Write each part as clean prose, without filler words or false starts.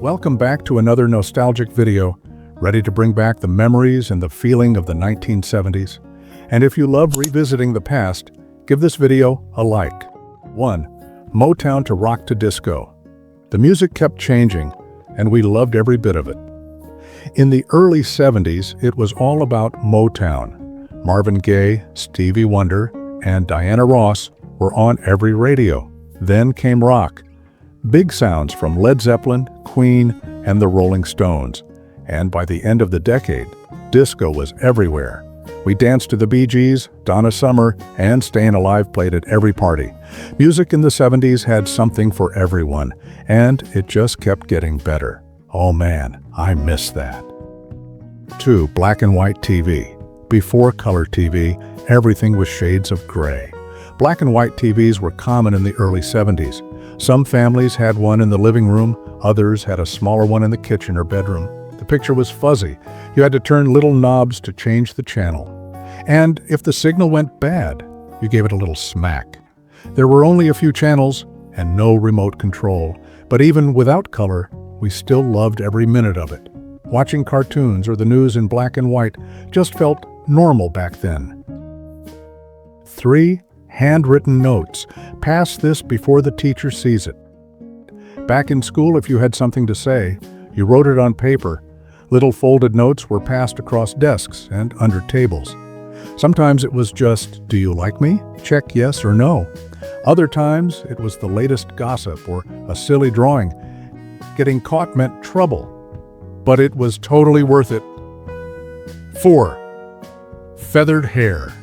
Welcome back to another nostalgic video, ready to bring back the memories and the feeling of the 1970s. And if you love revisiting the past, give this video a like. 1. Motown to rock to disco. The music kept changing, and we loved every bit of it. In the early 70s, it was all about Motown. Marvin Gaye, Stevie Wonder, and Diana Ross were on every radio. Then came rock. Big sounds from Led Zeppelin, Queen, and the Rolling Stones. And by the end of the decade, disco was everywhere. We danced to the Bee Gees, Donna Summer, and Stayin' Alive played at every party. Music in the 70s had something for everyone, and it just kept getting better. Oh man, I miss that. 2. Black and white TV. Before color TV, everything was shades of gray. Black and white TVs were common in the early 70s. Some families had one in the living room, others had a smaller one in the kitchen or bedroom. The picture was fuzzy. You had to turn little knobs to change the channel. And if the signal went bad, you gave it a little smack. There were only a few channels and no remote control, but even without color, we still loved every minute of it. Watching cartoons or the news in black and white just felt normal back then. 3. Handwritten notes. Pass this before the teacher sees it. Back in school, if you had something to say, you wrote it on paper. Little folded notes were passed across desks and under tables. Sometimes it was just, "Do you like me? Check yes or no." Other times, it was the latest gossip or a silly drawing. Getting caught meant trouble, but it was totally worth it. 4. Feathered hair.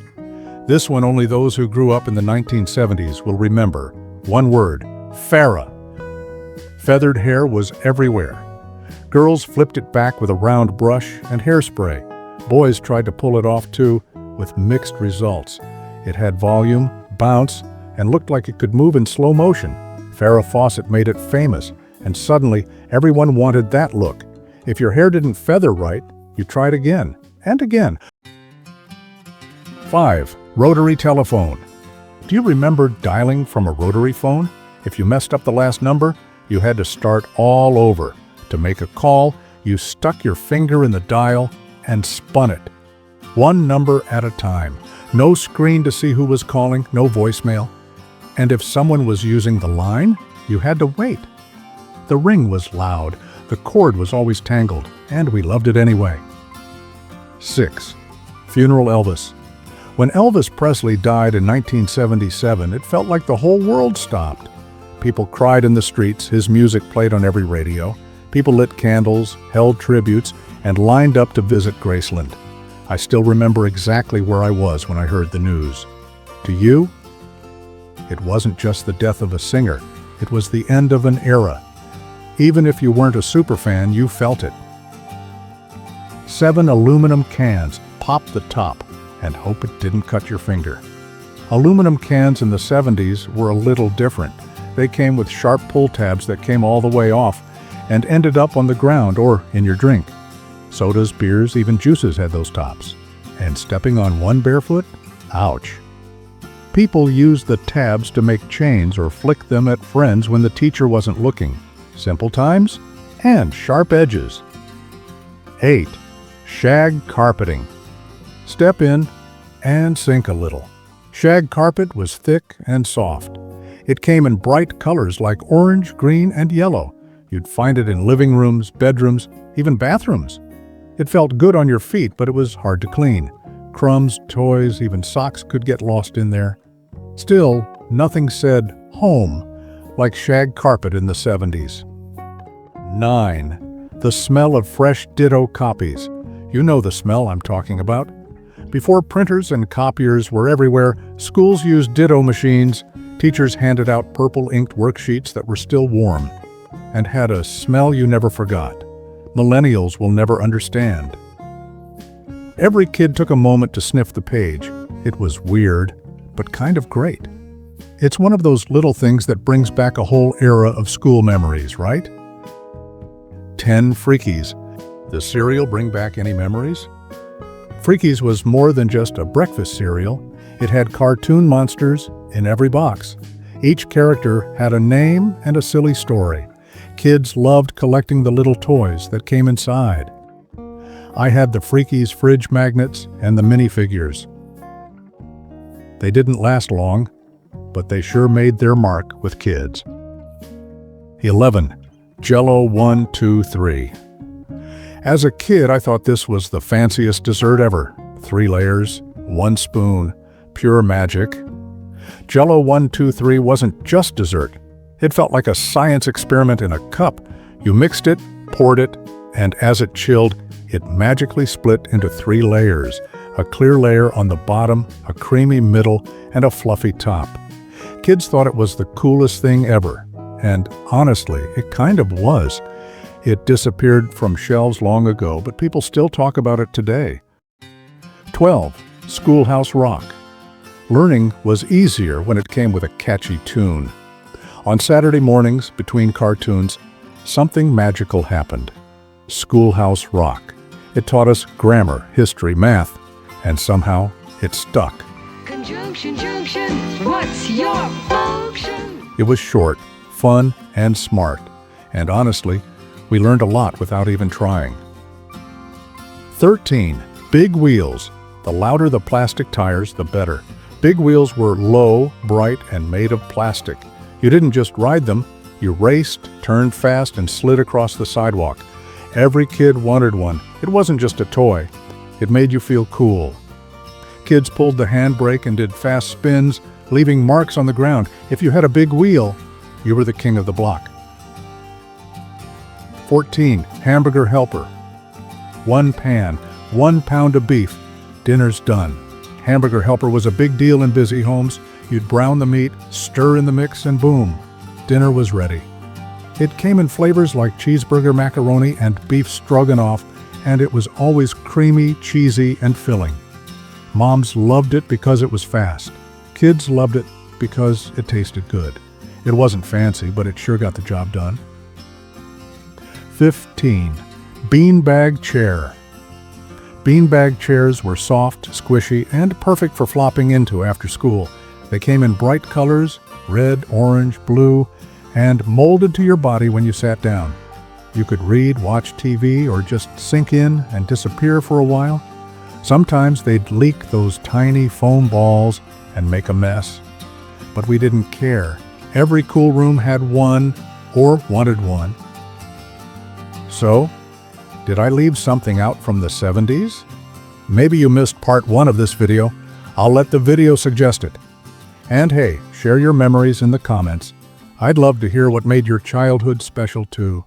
This one only those who grew up in the 1970s will remember. One word, Farrah. Feathered hair was everywhere. Girls flipped it back with a round brush and hairspray. Boys tried to pull it off too, with mixed results. It had volume, bounce, and looked like it could move in slow motion. Farrah Fawcett made it famous, and suddenly everyone wanted that look. If your hair didn't feather right, you tried again and again. 5. Rotary telephone. Do you remember dialing from a rotary phone? If you messed up the last number, you had to start all over. To make a call, you stuck your finger in the dial and spun it. One number at a time. No screen to see who was calling, no voicemail. And if someone was using the line, you had to wait. The ring was loud, the cord was always tangled, and we loved it anyway. 6. Funeral Elvis. When Elvis Presley died in 1977, it felt like the whole world stopped. People cried in the streets, his music played on every radio. People lit candles, held tributes, and lined up to visit Graceland. I still remember exactly where I was when I heard the news. Do you? It wasn't just the death of a singer, it was the end of an era. Even if you weren't a superfan, you felt it. 7 aluminum cans. Pop the top and hope it didn't cut your finger. Aluminum cans in the 70s were a little different. They came with sharp pull tabs that came all the way off and ended up on the ground or in your drink. Sodas, beers, even juices had those tops. And stepping on one barefoot? Ouch. People used the tabs to make chains or flick them at friends when the teacher wasn't looking. Simple times and sharp edges. 8. Shag carpeting. Step in and sink a little. Shag carpet was thick and soft. It came in bright colors like orange, green, and yellow. You'd find it in living rooms, bedrooms, even bathrooms. It felt good on your feet, but it was hard to clean. Crumbs, toys, even socks could get lost in there. Still, nothing said home like shag carpet in the 70s. 9. The smell of fresh ditto copies. You know the smell I'm talking about. Before printers and copiers were everywhere, schools used ditto machines. Teachers handed out purple inked worksheets that were still warm and had a smell you never forgot. Millennials will never understand. Every kid took a moment to sniff the page. It was weird, but kind of great. It's one of those little things that brings back a whole era of school memories, right? 10 Freakies. Does cereal bring back any memories? Freakies was more than just a breakfast cereal. It had cartoon monsters in every box. Each character had a name and a silly story. Kids loved collecting the little toys that came inside. I had the Freakies fridge magnets and the minifigures. They didn't last long, but they sure made their mark with kids. 11. Jello 1, 2, 3. As a kid, I thought this was the fanciest dessert ever. 3 layers, 1 spoon, pure magic. Jello 1, 2, 3 wasn't just dessert. It felt like a science experiment in a cup. You mixed it, poured it, and as it chilled, it magically split into 3 layers. A clear layer on the bottom, a creamy middle, and a fluffy top. Kids thought it was the coolest thing ever. And honestly, it kind of was. It disappeared from shelves long ago, but people still talk about it today. 12. Schoolhouse Rock. Learning was easier when it came with a catchy tune. On Saturday mornings, between cartoons, something magical happened. Schoolhouse Rock. It taught us grammar, history, math, and somehow it stuck. Conjunction, junction, what's your function? It was short, fun, and smart. And honestly, we learned a lot without even trying. 13. Big wheels. The louder the plastic tires, the better. Big wheels were low, bright, and made of plastic. You didn't just ride them, you raced, turned fast, and slid across the sidewalk. Every kid wanted one. It wasn't just a toy. It made you feel cool. Kids pulled the handbrake and did fast spins, leaving marks on the ground. If you had a big wheel, you were the king of the block. 14. Hamburger Helper. 1 pan, 1 pound of beef. Dinner's done. Hamburger Helper was a big deal in busy homes. You'd brown the meat, stir in the mix, and boom, dinner was ready. It came in flavors like cheeseburger macaroni and beef stroganoff, and it was always creamy, cheesy, and filling. Moms loved it because it was fast. Kids loved it because it tasted good. It wasn't fancy, but it sure got the job done. 15. Beanbag chair. Beanbag chairs were soft, squishy, and perfect for flopping into after school. They came in bright colors, red, orange, blue, and molded to your body when you sat down. You could read, watch TV, or just sink in and disappear for a while. Sometimes they'd leak those tiny foam balls and make a mess. But we didn't care. Every cool room had one or wanted one. So, did I leave something out from the 70s? Maybe you missed part 1 of this video. I'll let the video suggest it. And hey, share your memories in the comments. I'd love to hear what made your childhood special too.